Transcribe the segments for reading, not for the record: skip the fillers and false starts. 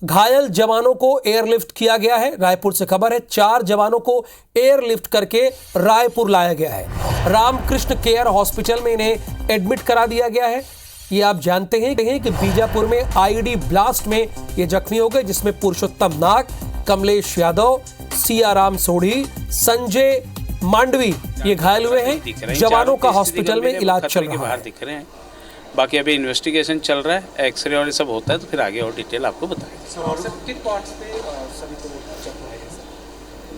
घायल जवानों को एयरलिफ्ट किया गया है। रायपुर से खबर है, 4 जवानों को एयरलिफ्ट करके रायपुर लाया गया है। रामकृष्ण केयर हॉस्पिटल में इन्हें एडमिट करा दिया गया है। ये आप जानते हैं कि बीजापुर में आईईडी ब्लास्ट में ये जख्मी हो गए, जिसमें पुरुषोत्तम नाग, कमलेश यादव, सियाराम सोढ़ी, संजय मांडवी ये घायल हुए हैं। जवानों का हॉस्पिटल में इलाज चल रहा है। बाकी अभी इन्वेस्टिगेशन चल रहा है, एक्सरे और ये सब होता है तो फिर आगे और डिटेल आपको बताएंगे।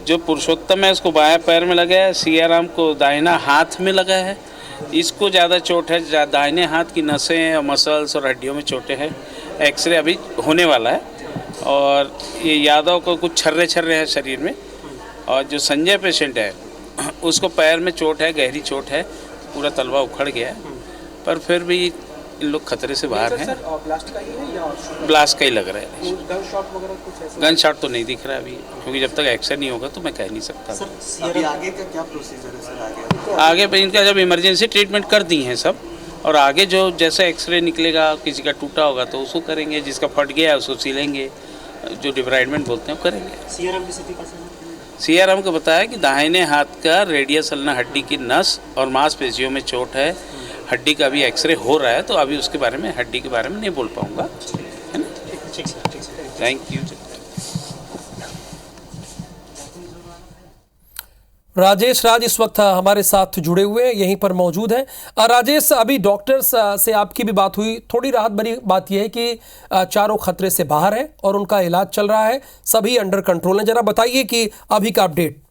जो पुरुषोत्तम है उसको बाएं पैर में लगा है, सियाराम को दाहिना हाथ में लगा है। इसको ज़्यादा चोट है, दाहिने हाथ की नसें और मसल्स और हड्डियों में चोटें हैं। एक्सरे अभी होने वाला है। और ये यादव को कुछ छर्रे हैं शरीर में। और जो संजय पेशेंट है उसको पैर में चोट है, गहरी चोट है, पूरा तलवा उखड़ गया है, पर फिर भी इन लोग खतरे से बाहर हैं। ब्लास्ट का ही है या ब्लास्ट का ही लग रहा है। गन शॉट वगैरह कुछ ऐसा? गन शॉट तो नहीं दिख रहा है अभी, क्योंकि जब तक एक्सरे नहीं होगा तो मैं कह नहीं सकता। सर अभी आगे का क्या प्रोसीजर है सर? आगे पे इनका जब इमरजेंसी ट्रीटमेंट कर दी हैं सब, और आगे जो जैसे एक्सरे निकलेगा, किसी का टूटा होगा तो उसको करेंगे, जिसका फट गया है उसको सिलेंगे, जो डिब्राइडमेंट बोलते हैं करेंगे। सीआरएम की स्थिति कैसे है? सीआरएम को बताया कि दाहिने हाथ का रेडियस अल्ना हड्डी की नस और मांसपेशियों में चोट है। हड्डी का भी एक्सरे हो रहा है, तो अभी उसके बारे में, हड्डी के बारे में नहीं बोल पाऊंगा, है ना। Thank you. राजेश राज इस वक्त हमारे साथ जुड़े हुए हैं, यहीं पर मौजूद हैं। राजेश, अभी डॉक्टर्स से आपकी भी बात हुई, थोड़ी राहत भरी बात यह है कि चारों खतरे से बाहर है और उनका इलाज चल रहा है, सभी अंडर कंट्रोल है। जरा बताइए कि अभी का अपडेट।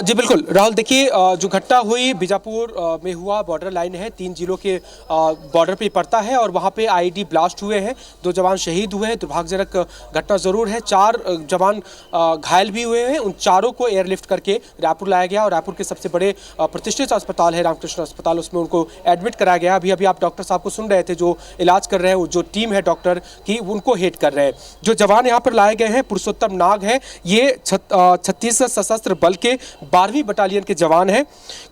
जी बिल्कुल राहुल, देखिए जो घटना हुई बीजापुर में हुआ, बॉर्डर लाइन है, 3 जिलों के बॉर्डर पे पड़ता है और वहाँ पे आईईडी ब्लास्ट हुए हैं। 2 जवान शहीद हुए हैं, दुर्भाग्यजनक घटना ज़रूर है। 4 जवान घायल भी हुए हैं। उन चारों को एयरलिफ्ट करके रायपुर लाया गया और रायपुर के सबसे बड़े प्रतिष्ठित अस्पताल है रामकृष्ण अस्पताल, उसमें उनको एडमिट कराया गया। अभी आप डॉक्टर साहब को सुन रहे थे, जो इलाज कर रहे हैं, जो टीम है डॉक्टर की, उनको हेड कर रहे हैं। जो जवान यहाँ पर लाए गए हैं, पुरुषोत्तम नाग है, ये 36 सशस्त्र बल के 12वीं बटालियन के जवान हैं।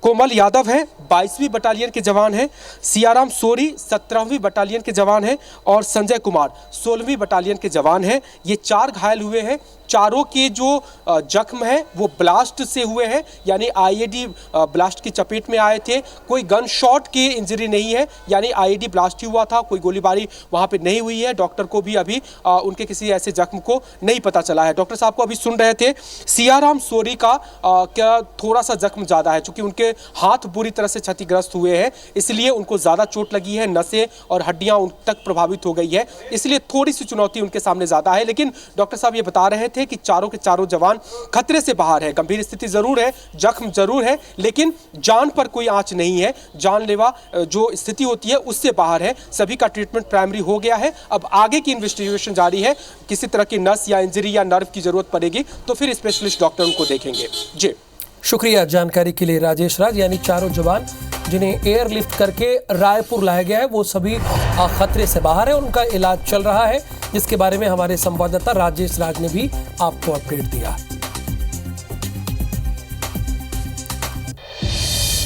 कोमल यादव है, 22वीं बटालियन के जवान हैं। सियाराम सोरी 17वीं बटालियन के जवान हैं और संजय कुमार 16वीं बटालियन के जवान हैं। ये 4 घायल हुए हैं। चारों के जो जख्म है वो ब्लास्ट से हुए हैं, यानी आईईडी ब्लास्ट की चपेट में आए थे। कोई गन शॉट की इंजरी नहीं है, यानी आईईडी ब्लास्ट ही हुआ था, कोई गोलीबारी वहां पे नहीं हुई है। डॉक्टर को भी अभी उनके किसी ऐसे जख्म को नहीं पता चला है। डॉक्टर साहब को अभी सुन रहे थे। सियाराम सोरी का क्या थोड़ा सा जख्म ज़्यादा है, चूंकि उनके हाथ बुरी तरह से क्षतिग्रस्त हुए हैं, इसलिए उनको ज़्यादा चोट लगी है, नसें और हड्डियाँ उन तक प्रभावित हो गई है, इसलिए थोड़ी सी चुनौती उनके सामने ज़्यादा है। लेकिन डॉक्टर साहब ये बता रहे थे कि चारों के चारों जवान खतरे से बाहर है। गंभीर स्थिति जरूर है, जख्म जरूर है, लेकिन जान पर कोई आंच नहीं है। जानलेवा जो स्थिति होती है उससे बाहर है। सभी का ट्रीटमेंट प्राइमरी हो गया है। अब आगे की इन्वेस्टिगेशन जारी है। किसी तरह की नस या इंजरी या नर्व की जरूरत पड़ेगी तो फिर स्पेशलिस्ट डॉक्टर उनको देखेंगे। जी शुक्रिया जानकारी के लिए राजेश राज। यानी चारों जवान जिन्हें एयरलिफ्ट करके रायपुर लाया गया है वो सभी खतरे से बाहर है, उनका इलाज चल रहा है, जिसके बारे में हमारे संवाददाता राजेश राज ने भी आपको अपडेट दिया।